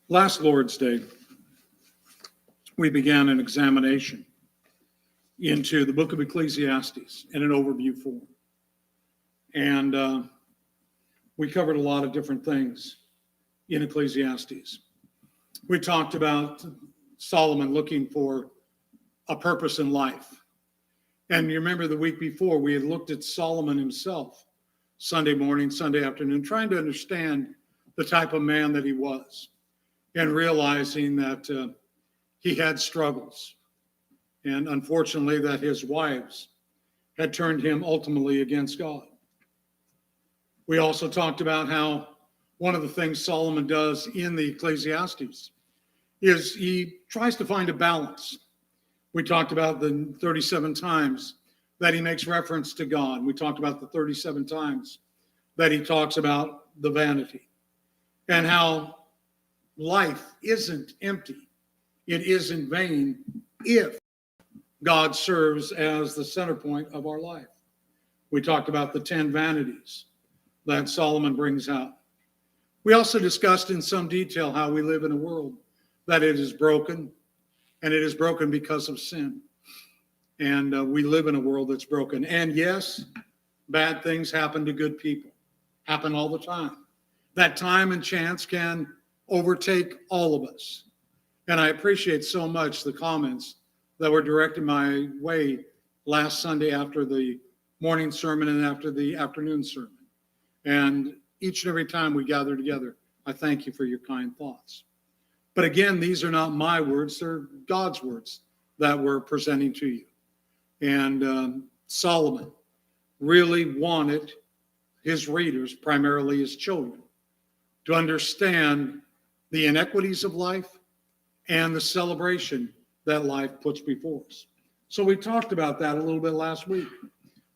Last Lord's Day, we began an examination into the book of Ecclesiastes in an overview form. And we covered a lot of different things in Ecclesiastes. We talked about Solomon looking for a purpose in life. And you remember the week before, we had looked at Solomon himself, Sunday morning, Sunday afternoon, trying to understand the type of man that he was and realizing that he had struggles. And unfortunately, that his wives had turned him ultimately against God. We also talked about how one of the things Solomon does in the Ecclesiastes is he tries to find a balance. We talked about the 37 times that he makes reference to God. We talked about the 37 times that he talks about the vanity and how life isn't empty. It isn't vain if God serves as the center point of our life. We talked about the 10 vanities that Solomon brings out. We also discussed in some detail how we live in a world that it is broken, and it is broken because of sin. And we live in a world that's broken. And yes, bad things happen to good people, happen all the time. That time and chance can overtake all of us. And I appreciate so much the comments that were directed my way last Sunday after the morning sermon and after the afternoon sermon. And each and every time we gather together, I thank you for your kind thoughts. But again, these are not my words, they're God's words that we're presenting to you. And Solomon really wanted his readers, primarily his children, to understand the inequities of life and the celebration that life puts before us. So we talked about that a little bit last week,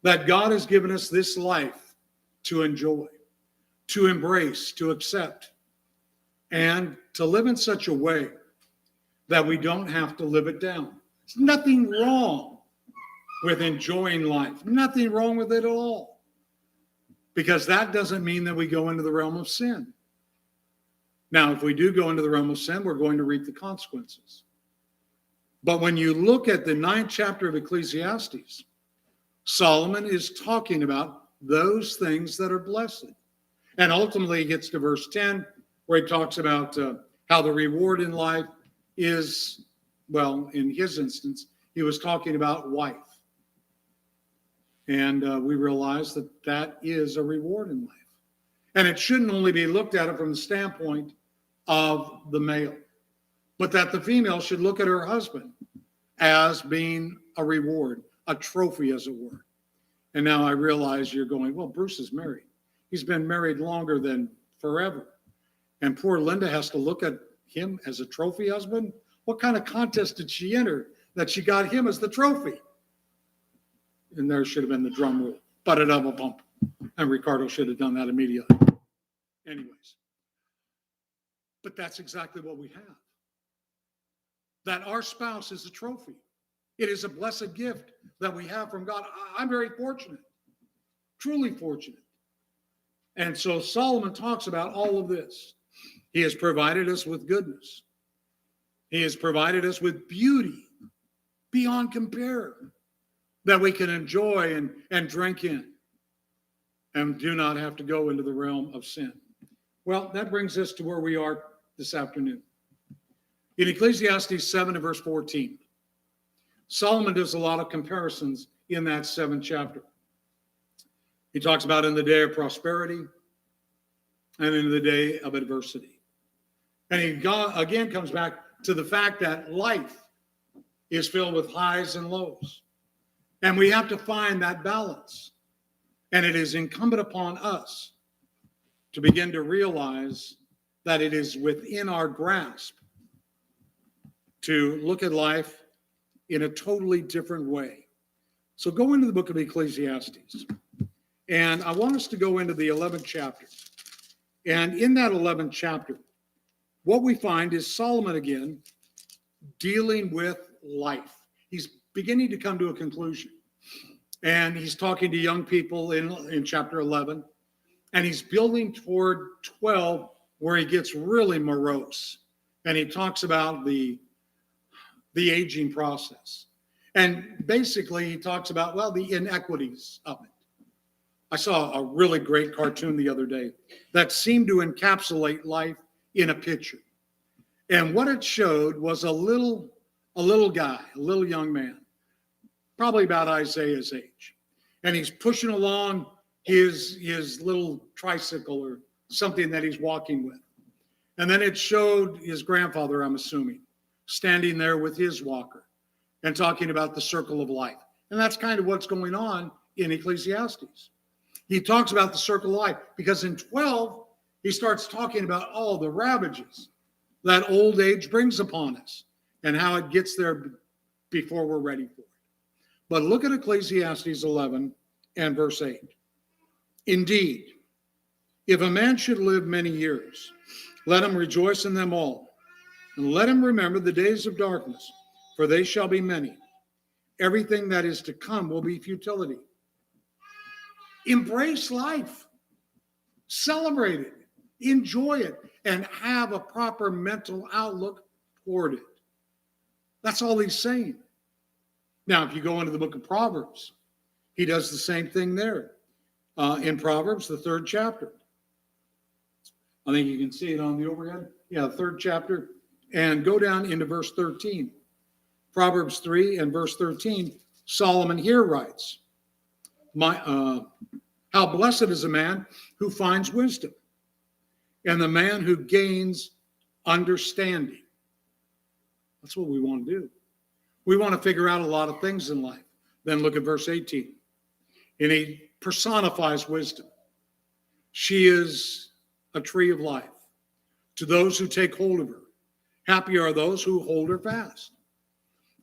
that God has given us this life to enjoy, to embrace, to accept, and to live in such a way that we don't have to live it down. There's nothing wrong with enjoying life, nothing wrong with it at all, because that doesn't mean that we go into the realm of sin. Now, if we do go into the realm of sin, we're going to reap the consequences. But when you look at the 9th chapter of Ecclesiastes, Solomon is talking about those things that are blessed. And ultimately, he gets to verse 10, where he talks about how the reward in life is, well, in his instance, he was talking about wife. And we realize that that is a reward in life. And it shouldn't only be looked at it from the standpoint of the male, but that the female should look at her husband as being a reward, a trophy, as it were. And now I realize you're going, well, Bruce is married. He's been married longer than forever. And poor Linda has to look at him as a trophy husband? What kind of contest did she enter that she got him as the trophy? And there should have been the drum roll, but a double bump. And Ricardo should have done that immediately. Anyways. But that's exactly what we have. That our spouse is a trophy. It is a blessed gift that we have from God. I'm very fortunate, truly fortunate. And so Solomon talks about all of this. He has provided us with goodness. He has provided us with beauty beyond compare that we can enjoy and drink in and do not have to go into the realm of sin. Well, that brings us to where we are this afternoon. In Ecclesiastes 7 and verse 14, Solomon does a lot of comparisons in that 7th chapter. He talks about in the day of prosperity and in the day of adversity. And he again comes back to the fact that life is filled with highs and lows. And we have to find that balance. And it is incumbent upon us to begin to realize that it is within our grasp to look at life in a totally different way. So go into the book of Ecclesiastes. And I want us to go into the 11th chapter. And in that 11th chapter, what we find is Solomon again dealing with life. He's beginning to come to a conclusion. And he's talking to young people in chapter 11. And he's building toward 12, where he gets really morose. and he talks about the aging process. And basically, he talks about, well, the inequities of it. I saw a really great cartoon the other day that seemed to encapsulate life in a picture. And what it showed was a little guy, a little young man, probably about Isaiah's age. And he's pushing along his little tricycle or something that he's walking with. And then it showed his grandfather, I'm assuming, standing there with his walker and talking about the circle of life. And that's kind of what's going on in Ecclesiastes. He talks about the circle of life because in 12, he starts talking about all the ravages that old age brings upon us and how it gets there before we're ready for it. But look at Ecclesiastes 11 and verse 8. Indeed, if a man should live many years, let him rejoice in them all, and let him remember the days of darkness, for they shall be many. Everything that is to come will be futility. Embrace life, celebrate it, enjoy it, and have a proper mental outlook toward it. That's all he's saying. Now, if you go into the book of Proverbs, he does the same thing there. In Proverbs, the 3rd chapter. I think you can see it on the overhead. Yeah, 3rd chapter. And go down into verse 13. Proverbs 3 and verse 13, Solomon here writes, how blessed is a man who finds wisdom, and the man who gains understanding. That's what we want to do. We want to figure out a lot of things in life. Then look at verse 18. And he personifies wisdom. She is a tree of life to those who take hold of her. Happy are those who hold her fast.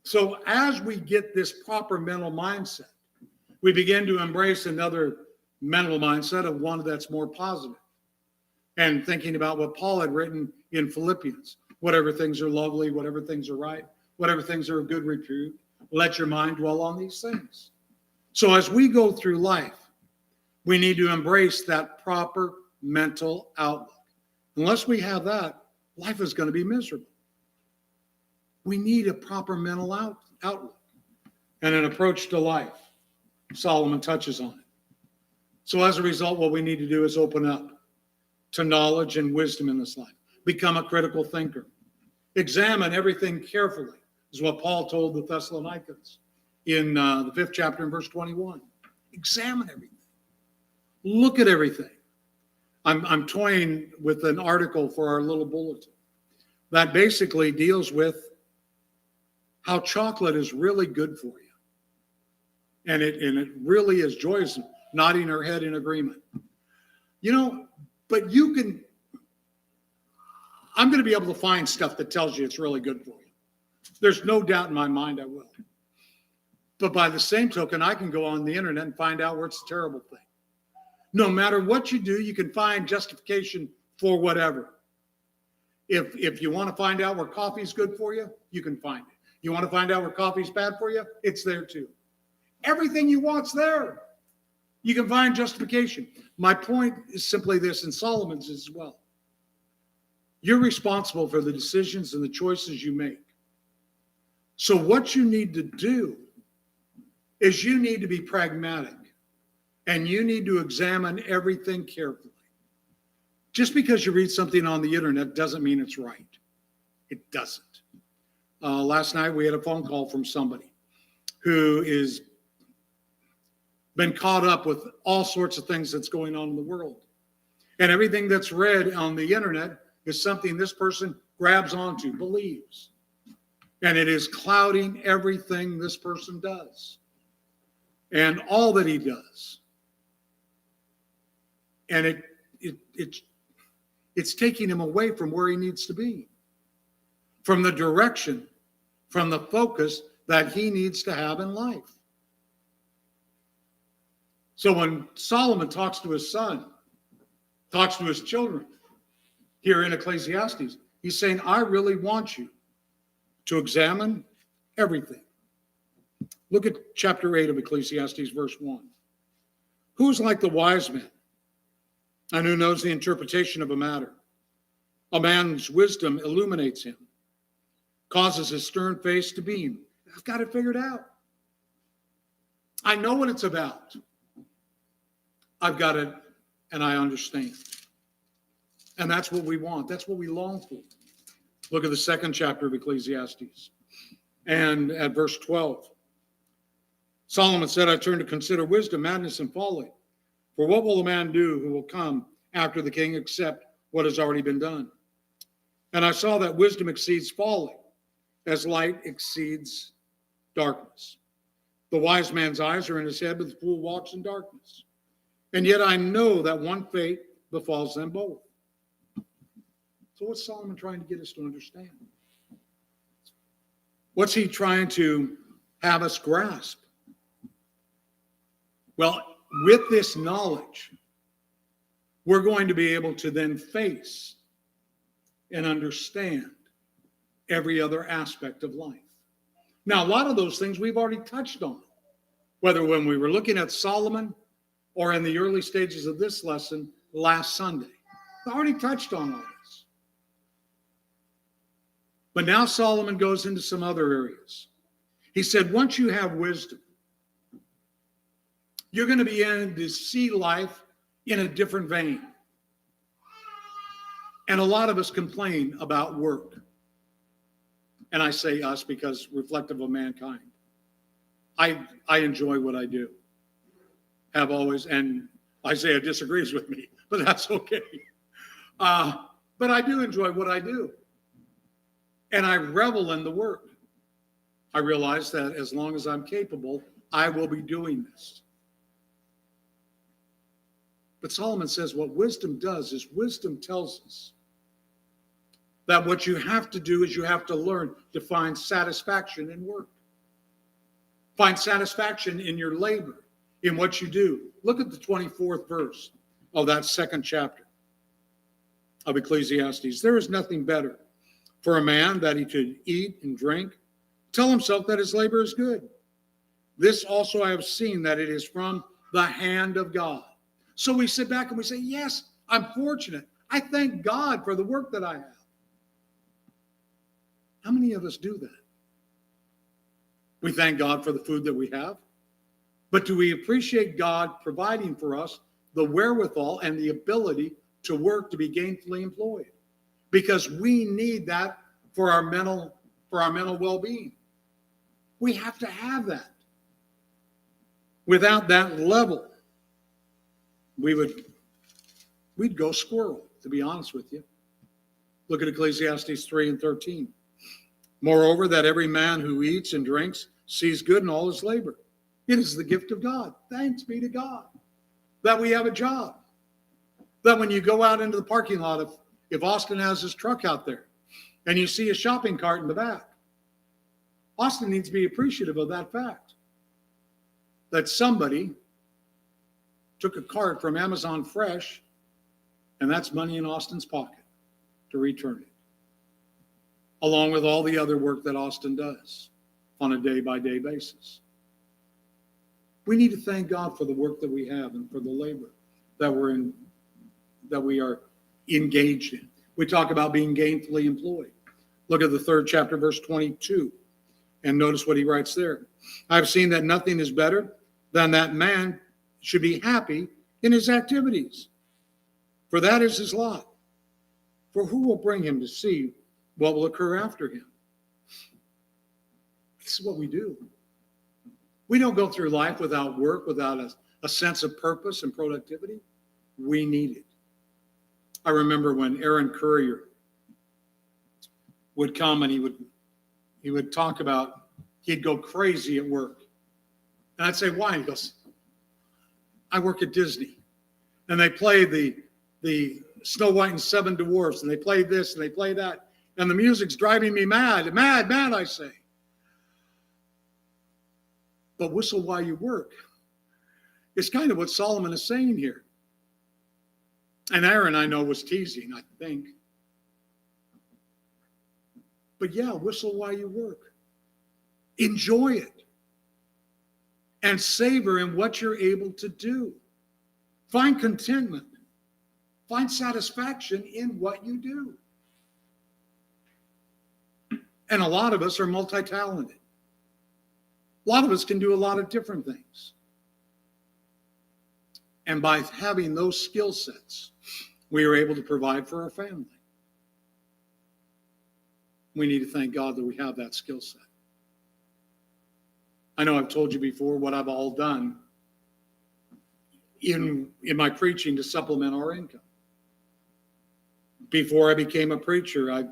So as we get this proper mental mindset, we begin to embrace another mental mindset of one that's more positive. And thinking about what Paul had written in Philippians, whatever things are lovely, whatever things are right, whatever things are of good repute, let your mind dwell on these things. So as we go through life, we need to embrace that proper mental outlook. Unless we have that, life is going to be miserable. We need a proper mental outlook and an approach to life. Solomon touches on it. So as a result, what we need to do is open up to knowledge and wisdom in this life. Become a critical thinker. Examine everything carefully, is what Paul told the Thessalonians in the 5th chapter in verse 21. Examine everything. Look at everything. I'm toying with an article for our little bulletin that basically deals with how chocolate is really good for you. And it really is. Joy's nodding her head in agreement. But I'm going to be able to find stuff that tells you it's really good for you. There's no doubt in my mind I will. But by the same token, I can go on the internet and find out where it's a terrible thing. No matter what you do, you can find justification for whatever. If you want to find out where coffee is good for you, you can find it. You want to find out where coffee is bad for you? It's there too. Everything you want's there. You can find justification. My point is simply this, and Solomon's as well. You're responsible for the decisions and the choices you make. So what you need to do is you need to be pragmatic, and you need to examine everything carefully. Just because you read something on the internet doesn't mean it's right. It doesn't. Last night we had a phone call from somebody who is been caught up with all sorts of things that's going on in the world. And everything that's read on the internet is something this person grabs onto, believes. And it is clouding everything this person does and all that he does. And it's taking him away from where he needs to be, from the direction, from the focus that he needs to have in life. So when Solomon talks to his son, talks to his children here in Ecclesiastes, he's saying, I really want you to examine everything. Look at chapter 8 of Ecclesiastes, verse 1. Who's like the wise man and who knows the interpretation of a matter? A man's wisdom illuminates him, causes his stern face to beam. I've got it figured out. I know what it's about. I've got it, and I understand. And that's what we want. That's what we long for. Look at the second chapter of Ecclesiastes. And at verse 12, Solomon said, I turn to consider wisdom, madness, and folly. For what will a man do who will come after the king except what has already been done? And I saw that wisdom exceeds folly, as light exceeds darkness. The wise man's eyes are in his head, but the fool walks in darkness. And yet I know that one fate befalls them both. So what's Solomon trying to get us to understand? What's he trying to have us grasp? Well, with this knowledge, we're going to be able to then face and understand every other aspect of life. Now, a lot of those things we've already touched on, whether when we were looking at Solomon or in the early stages of this lesson last Sunday. We already touched on all this. But now Solomon goes into some other areas. He said, once you have wisdom, you're going to be able to see life in a different vein. And a lot of us complain about work. And I say us because reflective of mankind. I enjoy what I do. Have always, and Isaiah disagrees with me, but that's okay. But I do enjoy what I do. And I revel in the work. I realize that as long as I'm capable, I will be doing this. But Solomon says what wisdom does is wisdom tells us that what you have to do is you have to learn to find satisfaction in work. Find satisfaction in your labor, in what you do. Look at the 24th verse of that second chapter of Ecclesiastes. There is nothing better for a man that he should eat and drink, tell himself that his labor is good. This also I have seen, that it is from the hand of God. So we sit back and we say, yes, I'm fortunate. I thank God for the work that I have. How many of us do that? We thank God for the food that we have. But do we appreciate God providing for us the wherewithal and the ability to work, to be gainfully employed? Because we need that for our mental well-being. We have to have that. Without that level, we'd go squirrel, to be honest with you. Look at Ecclesiastes 3 and 13. Moreover, that every man who eats and drinks sees good in all his labor. It is the gift of God. Thanks be to God that we have a job. That when you go out into the parking lot, if Austin has his truck out there and you see a shopping cart in the back, Austin needs to be appreciative of that fact. That somebody took a cart from Amazon Fresh, and that's money in Austin's pocket to return it, along with all the other work that Austin does on a day-by-day basis. We need to thank God for the work that we have and for the labor that we are engaged in. We talk about being gainfully employed. Look at the third chapter, verse 22, and notice what he writes there. I've seen that nothing is better than that man should be happy in his activities, for that is his lot. For who will bring him to see what will occur after him? This is what we do. We don't go through life without work, without a sense of purpose and productivity. We need it. I remember when Aaron Courier would come and he would talk about he'd go crazy at work. And I'd say, why? He goes, I work at Disney. And they play the Snow White and Seven Dwarfs, and they play this and they play that. And the music's driving me mad, I say. But whistle while you work. It's kind of what Solomon is saying here. And Aaron, I know, was teasing, I think. But yeah, whistle while you work. Enjoy it. And savor in what you're able to do. Find contentment. Find satisfaction in what you do. And a lot of us are multi-talented. A lot of us can do a lot of different things. And by having those skill sets, we are able to provide for our family. We need to thank God that we have that skill set. I know I've told you before what I've all done in my preaching to supplement our income. Before I became a preacher, I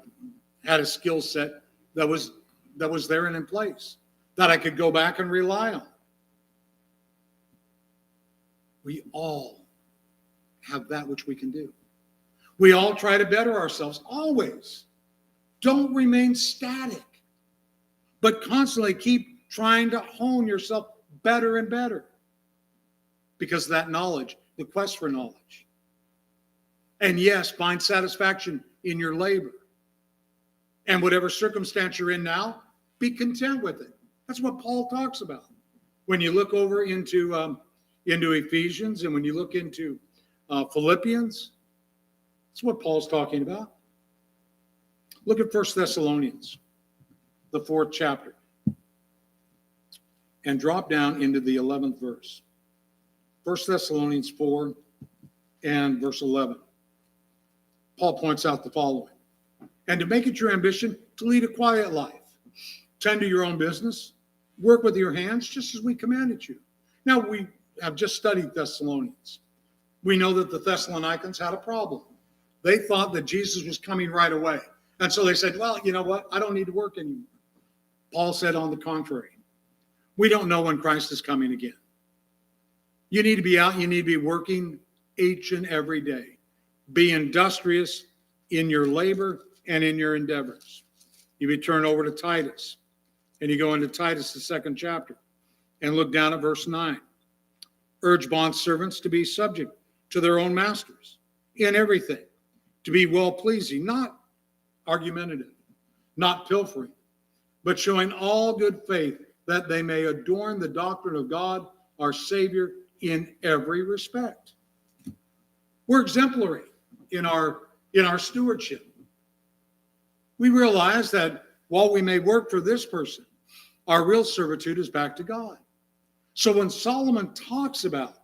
had a skill set that was there and in place that I could go back and rely on. We all have that which we can do. We all try to better ourselves, always. Don't remain static, but constantly keep trying to hone yourself better and better. Because that knowledge, the quest for knowledge. And yes, find satisfaction in your labor. And whatever circumstance you're in now, be content with it. That's what Paul talks about. When you look over into Ephesians and when you look into Philippians, that's what Paul's talking about. Look at 1 Thessalonians, the 4th chapter, and drop down into the 11th verse. 1 Thessalonians 4 and verse 11. Paul points out the following. And to make it your ambition to lead a quiet life. Tend to your own business. Work with your hands just as we commanded you. Now, we have just studied Thessalonians. We know that the Thessalonians had a problem. They thought that Jesus was coming right away. And so they said, well, you know what? I don't need to work anymore. Paul said, on the contrary, we don't know when Christ is coming again. You need to be out. You need to be working each and every day. Be industrious in your labor and in your endeavors. You return over to Titus, and you go into Titus, the 2nd chapter, and look down at verse 9. Urge bondservants to be subject to their own masters in everything, to be well-pleasing, not argumentative, not pilfering, but showing all good faith, that they may adorn the doctrine of God, our Savior, in every respect. We're exemplary in our stewardship. We realize that while we may work for this person, our real servitude is back to God. So when Solomon talks about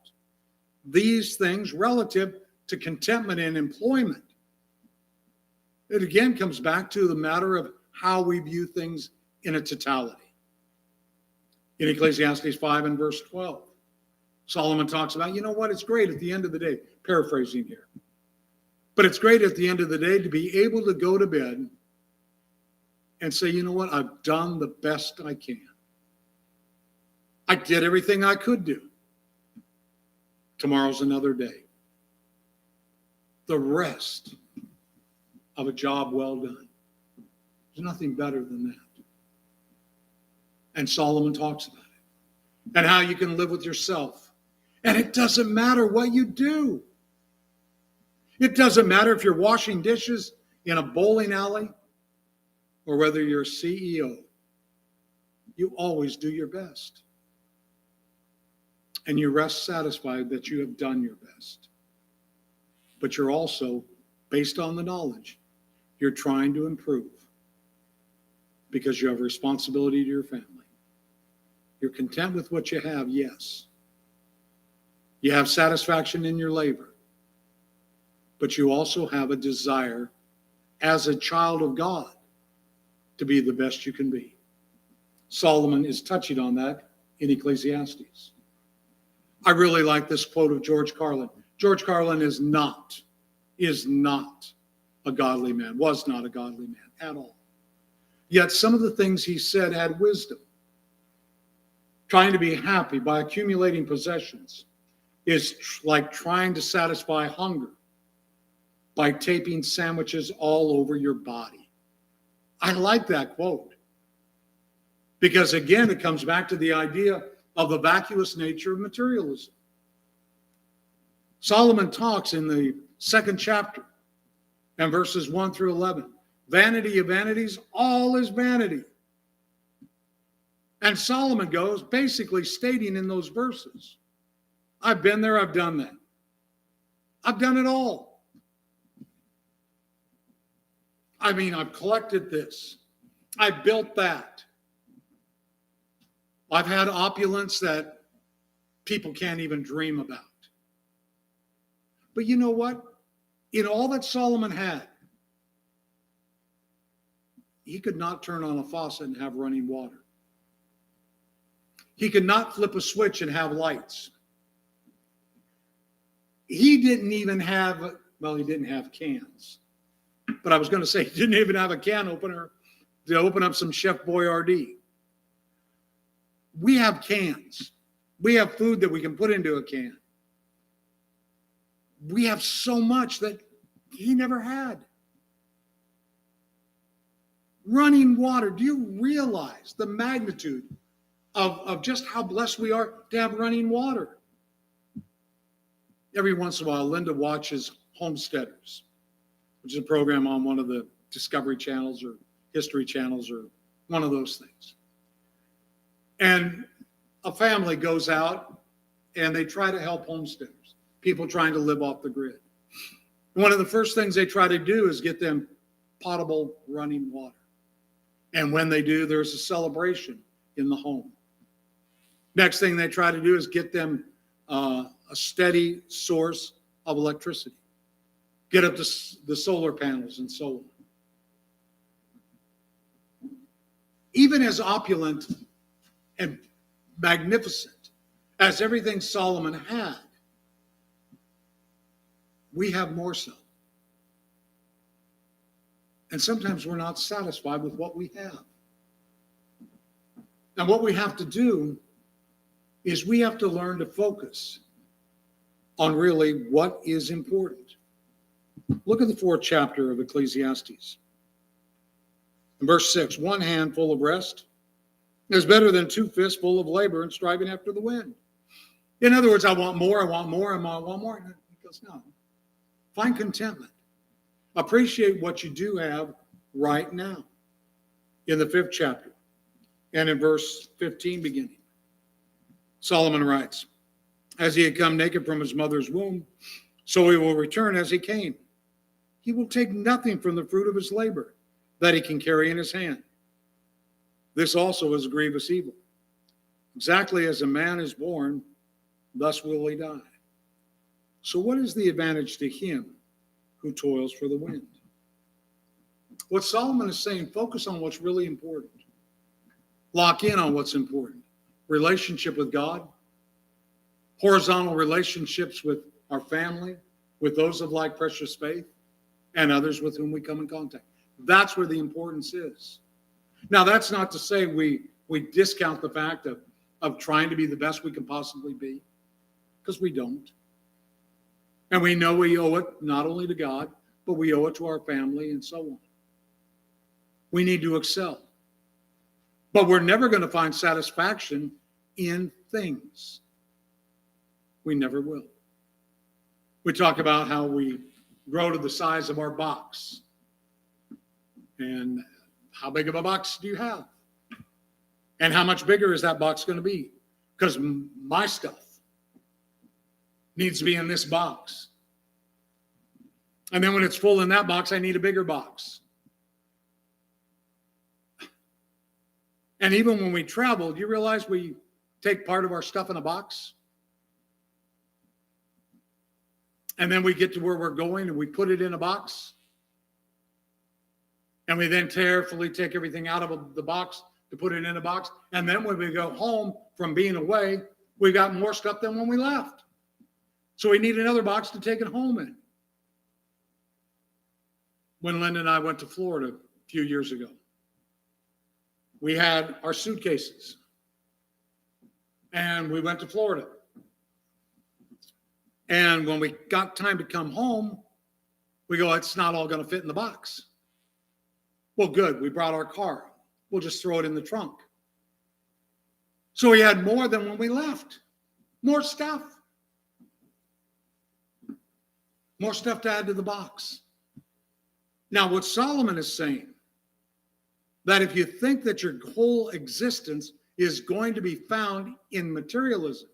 these things relative to contentment and employment, it again comes back to the matter of how we view things in a totality. In Ecclesiastes 5 and verse 12, Solomon talks about, you know what, it's great at the end of the day, paraphrasing here, but it's great at the end of the day to be able to go to bed and say, you know what, I've done the best I can. I did everything I could do. Tomorrow's another day. The rest of a job well done. There's nothing better than that. And Solomon talks about it. And how you can live with yourself. And it doesn't matter what you do. It doesn't matter if you're washing dishes in a bowling alley or whether you're a CEO. You always do your best. And you rest satisfied that you have done your best. But you're also, based on the knowledge, you're trying to improve because you have a responsibility to your family. You're content with what you have, yes. You have satisfaction in your labor, but you also have a desire as a child of God to be the best you can be. Solomon is touching on that in Ecclesiastes. I really like this quote of George Carlin. George Carlin is not a godly man, was not a godly man at all. Yet some of the things he said had wisdom. Trying to be happy by accumulating possessions is like trying to satisfy hunger by taping sandwiches all over your body. I like that quote because, again, it comes back to the idea of the vacuous nature of materialism. Solomon talks in the 2nd chapter and verses 1 through 11. Vanity of vanities, all is vanity. And Solomon goes basically stating in those verses, I've been there, I've done that. I've done it all. I mean, I've collected this. I built that. I've had opulence that people can't even dream about. But you know what? In all that Solomon had, he could not turn on a faucet and have running water. He could not flip a switch and have lights. He didn't even have, well, he didn't have cans. But I was going to say, he didn't even have a can opener to open up some Chef Boyardee. We have cans. We have food that we can put into a can. We have so much that he never had. Running water. Do you realize the magnitude of just how blessed we are to have running water? Every once in a while, Linda watches Homesteaders, which is a program on one of the Discovery channels or History channels or one of those things. And a family goes out and they try to help homesteaders, people trying to live off the grid. And one of the first things they try to do is get them potable running water. And when they do, there's a celebration in the home. Next thing they try to do is get them a steady source of electricity. Get up the solar panels and so on. Even as opulent and magnificent as everything Solomon had, we have more so. And sometimes we're not satisfied with what we have. And what we have to do is we have to learn to focus on really what is important. Look at the 4th chapter of Ecclesiastes. In verse 6, one hand full of rest is better than 2 fists full of labor and striving after the wind. In other words, I want more, I want more, I want more. He goes, no. Find contentment. Appreciate what you do have right now. In the 5th chapter and in verse 15 beginning, Solomon writes, as he had come naked from his mother's womb, so he will return as he came. He will take nothing from the fruit of his labor that he can carry in his hand. This also is a grievous evil. Exactly as a man is born, thus will he die. So what is the advantage to him who toils for the wind? What Solomon is saying, focus on what's really important. Lock in on what's important. Relationship with God, horizontal relationships with our family, with those of like precious faith, and others with whom we come in contact. That's where the importance is. Now, that's not to say we discount the fact of trying to be the best we can possibly be, because we don't. And we know we owe it not only to God, but we owe it to our family and so on. We need to excel. But we're never going to find satisfaction in things. We never will. We talk about how we grow to the size of our box. And how big of a box do you have? And how much bigger is that box going to be? Because my stuff needs to be in this box. And then when it's full in that box, I need a bigger box. And even when we travel, do you realize we take part of our stuff in a box? And then we get to where we're going and we put it in a box. And we then carefully take everything out of the box to put it in a box. And then when we go home from being away, we got more stuff than when we left. So we need another box to take it home in. When Linda and I went to Florida a few years ago, we had our suitcases. And we went to Florida. And when we got time to come home, we go, it's not all going to fit in the box. Well, good. We brought our car. We'll just throw it in the trunk. So we had more than when we left. More stuff. More stuff to add to the box. Now, what Solomon is saying, that if you think that your whole existence is going to be found in materialism,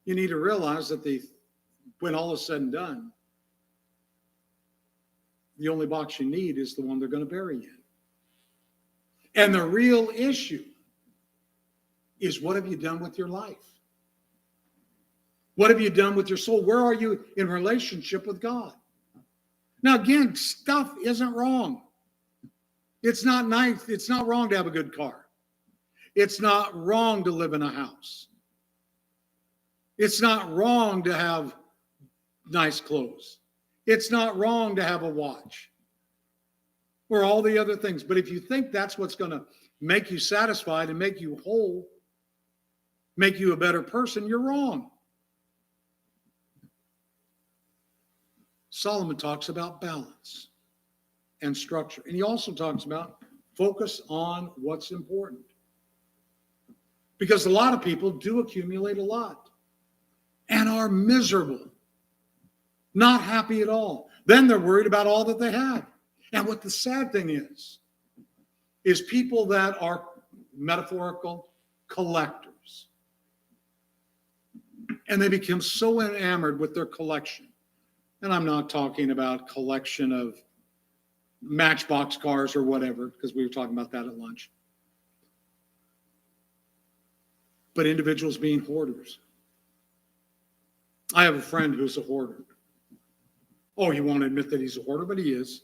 you need to realize that when all is said and done, the only box you need is the one they're going to bury you in. And the real issue is, what have you done with your life? What have you done with your soul? Where are you in relationship with God? Now, again, stuff isn't wrong. It's not nice. It's not wrong to have a good car. It's not wrong to live in a house. It's not wrong to have nice clothes. It's not wrong to have a watch or all the other things. But if you think that's what's going to make you satisfied and make you whole, make you a better person, you're wrong. Solomon talks about balance and structure. And he also talks about focus on what's important. Because a lot of people do accumulate a lot and are miserable, not happy at all. Then they're worried about all that they have. And what the sad thing is people that are metaphorical collectors. And they become so enamored with their collection. And I'm not talking about collection of Matchbox cars or whatever, because we were talking about that at lunch. But individuals being hoarders. I have a friend who's a hoarder. Oh, he won't admit that he's a hoarder, but he is.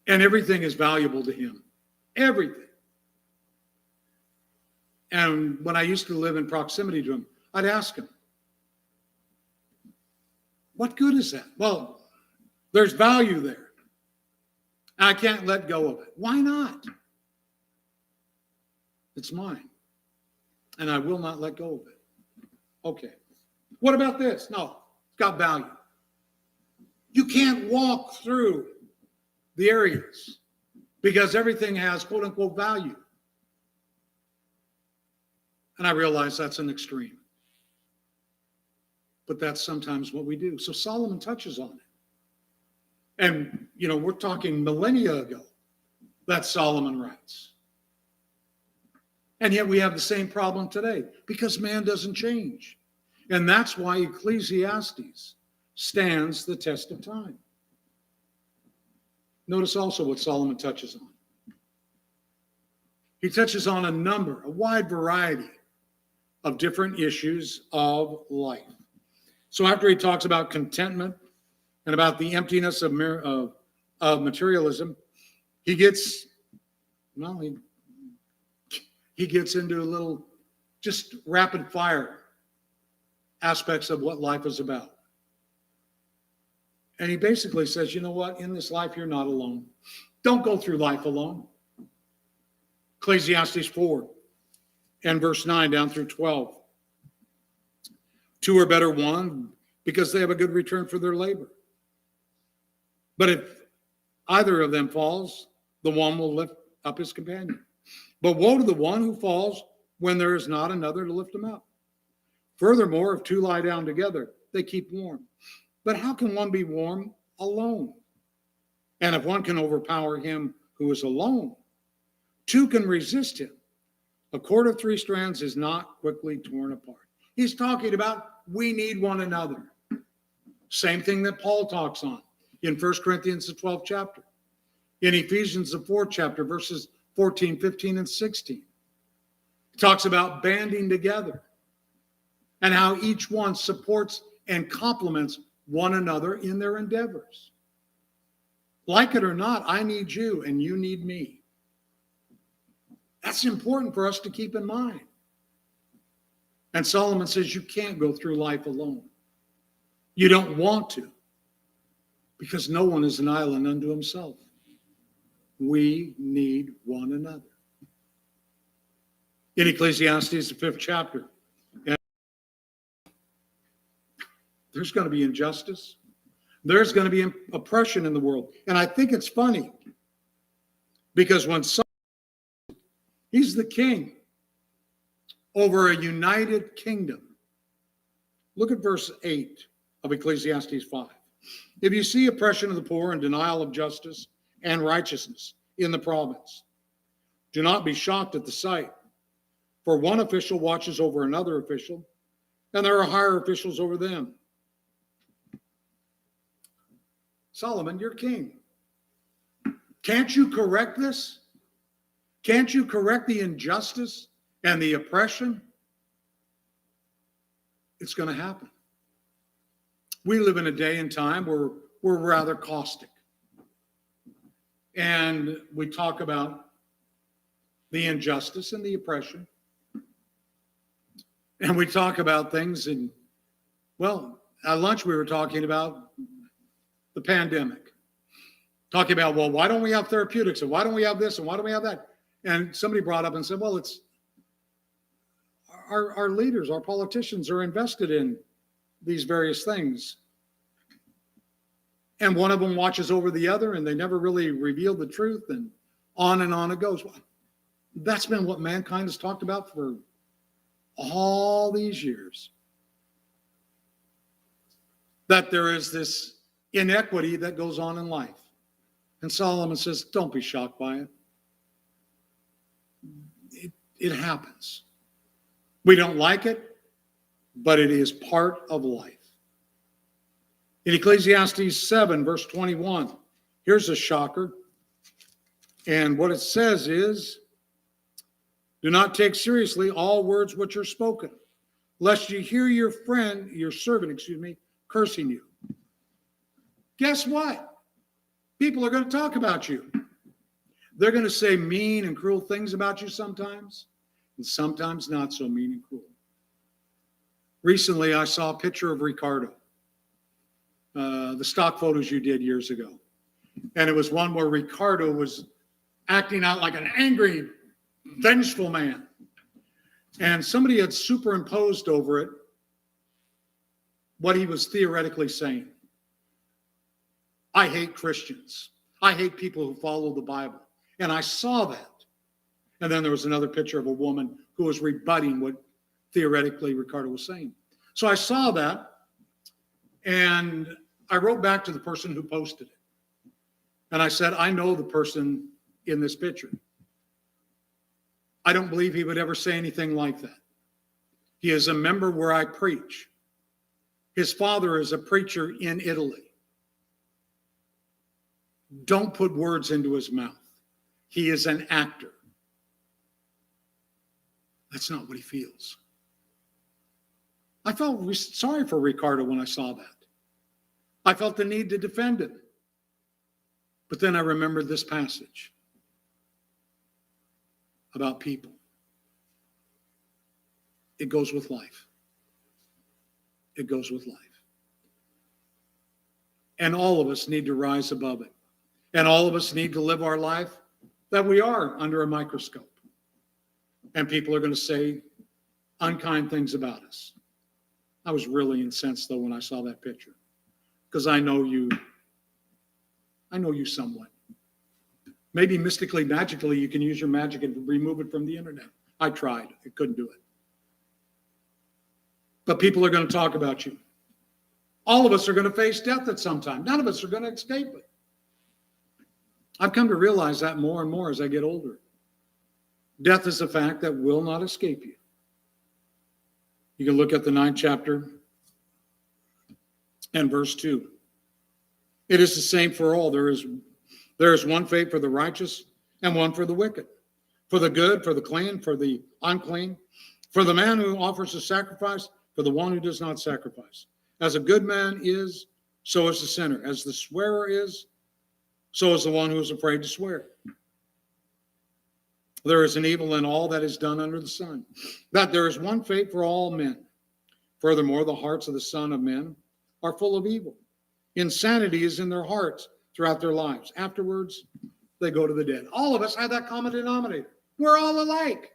And everything is valuable to him. Everything. And when I used to live in proximity to him, I'd ask him, what good is that? Well, there's value there. I can't let go of it. Why not? It's mine. And I will not let go of it. Okay. What about this? No, it's got value. You can't walk through the areas because everything has quote unquote value. And I realize that's an extreme. But that's sometimes what we do. So Solomon touches on it. And, we're talking millennia ago that Solomon writes. And yet we have the same problem today because man doesn't change. And that's why Ecclesiastes stands the test of time. Notice also what Solomon touches on. He touches on a wide variety of different issues of life. So after he talks about contentment and about the emptiness of materialism, he gets into a little just rapid fire aspects of what life is about. And he basically says, you know what? In this life, you're not alone. Don't go through life alone. Ecclesiastes 4 and verse 9 down through 12. Two are better one because they have a good return for their labor. But if either of them falls, the one will lift up his companion. But woe to the one who falls when there is not another to lift him up. Furthermore, if two lie down together, they keep warm. But how can one be warm alone? And if one can overpower him who is alone, two can resist him. A cord of 3 strands is not quickly torn apart. He's talking about we need one another. Same thing that Paul talks on in 1 Corinthians, the 12th chapter. In Ephesians, the 4th chapter, verses 14, 15, and 16. He talks about banding together and how each one supports and complements one another in their endeavors. Like it or not, I need you and you need me. That's important for us to keep in mind. And Solomon says you can't go through life alone. You don't want to, because no one is an island unto himself. We need one another. In Ecclesiastes, the 5th chapter, there's going to be injustice. There's going to be oppression in the world. And I think it's funny because when he's the king over a united kingdom. Look at verse 8 of Ecclesiastes 5. If you see oppression of the poor and denial of justice and righteousness in the province, do not be shocked at the sight. For one official watches over another official, and there are higher officials over them. Solomon, you're king. Can't you correct this? Can't you correct the injustice and the oppression? It's going to happen. We live in a day and time where we're rather caustic. And we talk about the injustice and the oppression. And we talk about things, and, well, at lunch we were talking about the pandemic. Talking about, well, why don't we have therapeutics? And why don't we have this? And why don't we have that? And somebody brought up and said, well, it's our leaders, our politicians are invested in these various things. And one of them watches over the other, and they never really reveal the truth, and on it goes. Well, that's been what mankind has talked about for all these years. That there is this inequity that goes on in life. And Solomon says, don't be shocked by it. It happens. We don't like it, but it is part of life. In Ecclesiastes 7, verse 21, here's a shocker. And what it says is, do not take seriously all words which are spoken, lest you hear your servant, cursing you. Guess what? People are going to talk about you. They're going to say mean and cruel things about you sometimes, and sometimes not so mean and cruel. Recently, I saw a picture of Ricardo, the stock photos you did years ago. And it was one where Ricardo was acting out like an angry, vengeful man. And somebody had superimposed over it what he was theoretically saying. I hate Christians. I hate people who follow the Bible. And I saw that. And then there was another picture of a woman who was rebutting what theoretically Ricardo was saying. So I saw that, and I wrote back to the person who posted it. And I said, I know the person in this picture. I don't believe he would ever say anything like that. He is a member where I preach. His father is a preacher in Italy. Don't put words into his mouth. He is an actor. That's not what he feels. I felt sorry for Ricardo when I saw that. I felt the need to defend him. But then I remembered this passage about people. It goes with life. It goes with life. And all of us need to rise above it. And all of us need to live our life that we are under a microscope. And people are going to say unkind things about us. I was really incensed, though, when I saw that picture. Because I know you somewhat. Maybe mystically, magically, you can use your magic and remove it from the internet. I tried. I couldn't do it. But people are going to talk about you. All of us are going to face death at some time. None of us are going to escape it. I've come to realize that more and more as I get older. Death is a fact that will not escape you. You can look at the 9th chapter and verse 2. It is the same for all. There is one fate for the righteous and one for the wicked, for the good, for the clean, for the unclean, for the man who offers a sacrifice, for the one who does not sacrifice. As a good man is, so is the sinner. As the swearer is, so is the one who is afraid to swear. There is an evil in all that is done under the sun, that there is one fate for all men. Furthermore, the hearts of the Son of Men are full of evil. Insanity is in their hearts throughout their lives. Afterwards, they go to the dead. All of us have that common denominator. We're all alike.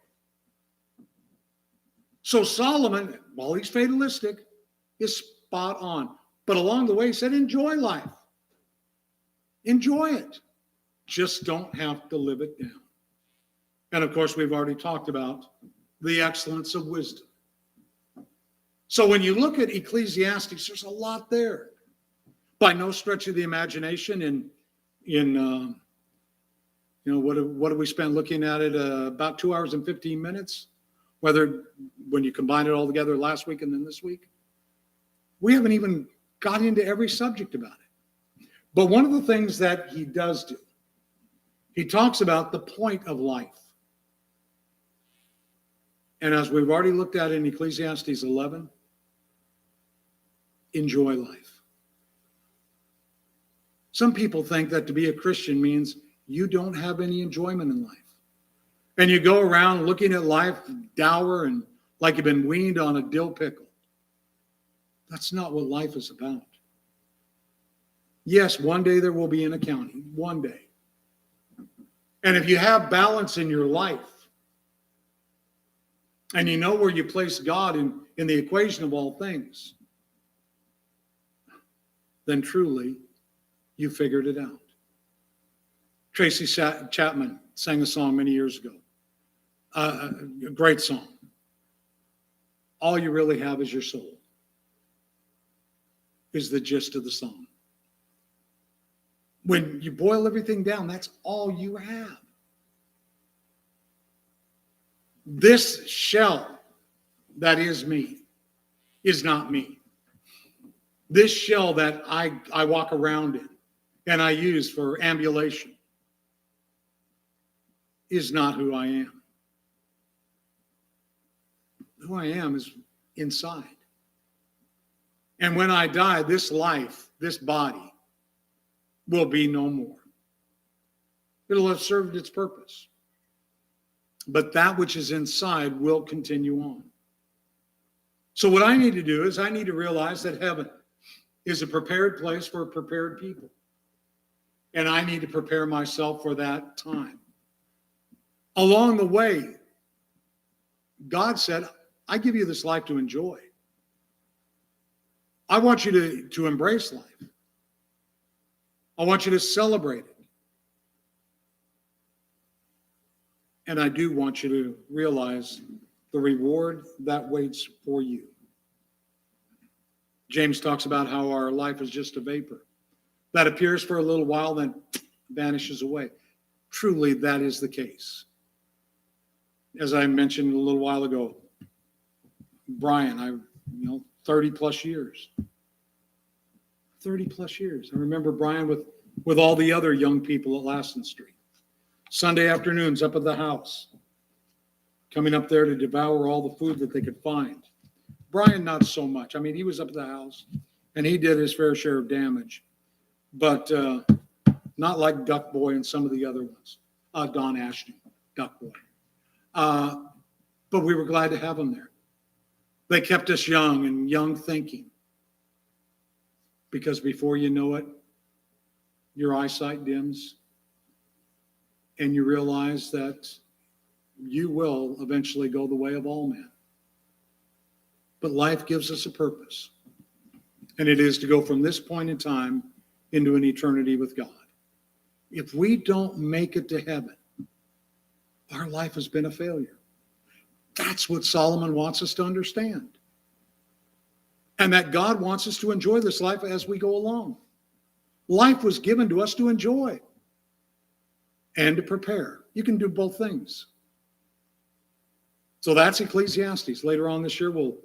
So Solomon, while he's fatalistic, is spot on. But along the way, he said, enjoy life. Enjoy it. Just don't have to live it down. And of course, we've already talked about the excellence of wisdom. So when you look at Ecclesiastes, there's a lot there. By no stretch of the imagination, what do we spend looking at it? About 2 hours and 15 minutes. Whether when you combine it all together last week and then this week, we haven't even got into every subject about it. But one of the things that he does do, he talks about the point of life. And as we've already looked at in Ecclesiastes 11, enjoy life. Some people think that to be a Christian means you don't have any enjoyment in life. And you go around looking at life dour and like you've been weaned on a dill pickle. That's not what life is about. Yes, one day there will be an accounting. One day. And if you have balance in your life, and you know where you place God in the equation of all things, then truly you figured it out. Tracy Chapman sang a song many years ago. A great song. All you really have is your soul, is the gist of the song. When you boil everything down, that's all you have. This shell that is me is not me. This shell that I walk around in and I use for ambulation is not who I am. Who I am is inside. And when I die, this life, this body, will be no more. It'll have served its purpose. But that which is inside will continue on. So what I need to do is I need to realize that heaven is a prepared place for prepared people. And I need to prepare myself for that time. Along the way, God said, I give you this life to enjoy. I want you to embrace life. I want you to celebrate it. And I do want you to realize the reward that waits for you. James talks about how our life is just a vapor that appears for a little while, then vanishes away. Truly, that is the case. As I mentioned a little while ago, Brian, 30 plus years. 30 plus years. I remember Brian with all the other young people at Lassen Street. Sunday afternoons up at the house, coming up there to devour all the food that they could find. Brian, not so much. I mean, he was up at the house and he did his fair share of damage, but not like Duck Boy and some of the other ones. Don Ashton, Duck Boy. But we were glad to have them there. They kept us young and young thinking, because before you know it, your eyesight dims and you realize that you will eventually go the way of all men. But life gives us a purpose, and it is to go from this point in time into an eternity with God. If we don't make it to heaven, our life has been a failure. That's what Solomon wants us to understand. And that God wants us to enjoy this life as we go along. Life was given to us to enjoy and to prepare. You can do both things. So that's Ecclesiastes. Later on this year, we'll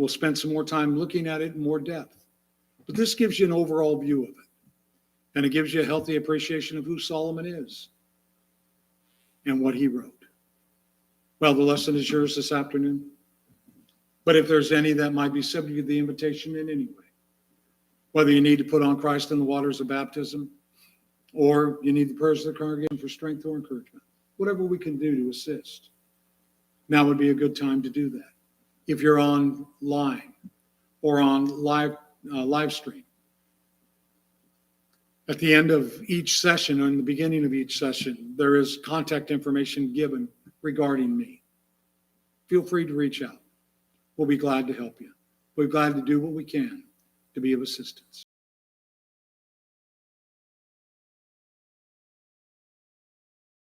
spend some more time looking at it in more depth. But this gives you an overall view of it. And it gives you a healthy appreciation of who Solomon is and what he wrote. Well, the lesson is yours this afternoon. But if there's any that might be subject to the invitation in any way, whether you need to put on Christ in the waters of baptism, or you need the prayers of the congregation for strength or encouragement, whatever we can do to assist, now would be a good time to do that. If you're online or on live stream, at the end of each session or in the beginning of each session, there is contact information given regarding me. Feel free to reach out. We'll be glad to help you. We're glad to do what we can to be of assistance.